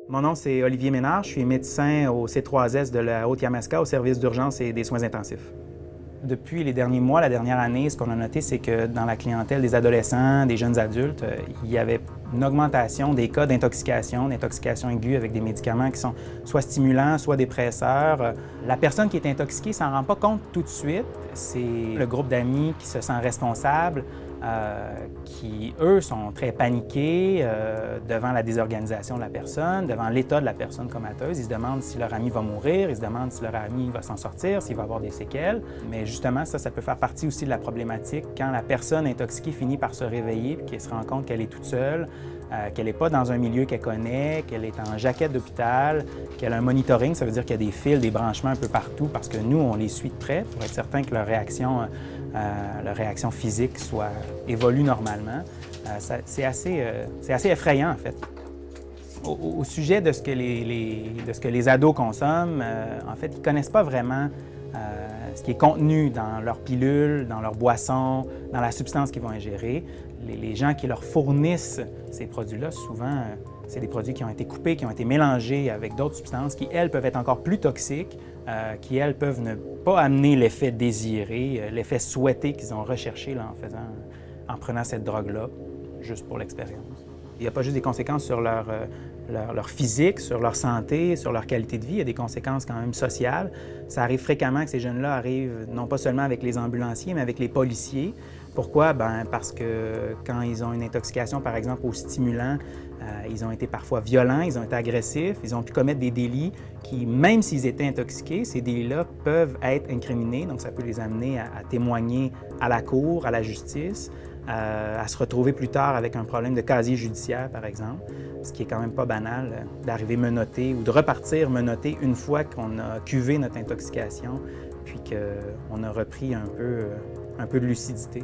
Mon nom, c'est Olivier Ménard. Je suis médecin au C3S de la Haute-Yamaska au service d'urgence et des soins intensifs. Depuis les derniers mois, la dernière année, ce qu'on a noté, c'est que dans la clientèle des adolescents, des jeunes adultes, il y avait une augmentation des cas d'intoxication aiguë avec des médicaments qui sont soit stimulants, soit dépresseurs. La personne qui est intoxiquée ne s'en rend pas compte tout de suite. C'est le groupe d'amis qui se sent responsable, qui, eux, sont très paniqués devant la désorganisation de la personne, devant l'état de la personne comateuse. Ils se demandent si leur ami va mourir, ils se demandent si leur ami va s'en sortir, s'il va avoir des séquelles. Mais justement, ça peut faire partie aussi de la problématique quand la personne intoxiquée finit par se réveiller et qu'elle se rend compte qu'elle est toute seule, qu'elle n'est pas dans un milieu qu'elle connaît, qu'elle est en jaquette d'hôpital, qu'elle a un monitoring, ça veut dire qu'il y a des fils, des branchements un peu partout parce que nous, on les suit de près pour être certain que leur réaction physique évolue normalement. C'est assez effrayant, en fait. Au sujet de ce que les ados consomment, en fait, ils ne connaissent pas vraiment ce qui est contenu dans leurs pilules, dans leurs boissons, dans la substance qu'ils vont ingérer. Les gens qui leur fournissent ces produits-là, souvent, c'est des produits qui ont été coupés, qui ont été mélangés avec d'autres substances qui, elles, peuvent être encore plus toxiques, qui, elles, peuvent ne pas amener l'effet désiré, l'effet souhaité qu'ils ont recherché là, en prenant cette drogue-là, juste pour l'expérience. Il n'y a pas juste des conséquences sur leur physique, sur leur santé, sur leur qualité de vie, il y a des conséquences quand même sociales. Ça arrive fréquemment que ces jeunes-là arrivent non pas seulement avec les ambulanciers, mais avec les policiers. Pourquoi? Bien, parce que quand ils ont une intoxication, par exemple, aux stimulants, ils ont été parfois violents, ils ont été agressifs, ils ont pu commettre des délits qui, même s'ils étaient intoxiqués, ces délits-là peuvent être incriminés, donc ça peut les amener à témoigner à la cour, à la justice, à se retrouver plus tard avec un problème de casier judiciaire, par exemple, ce qui est quand même pas banal d'arriver menotté ou de repartir menotté une fois qu'on a cuvé notre intoxication, puis qu'on a repris un peu de lucidité.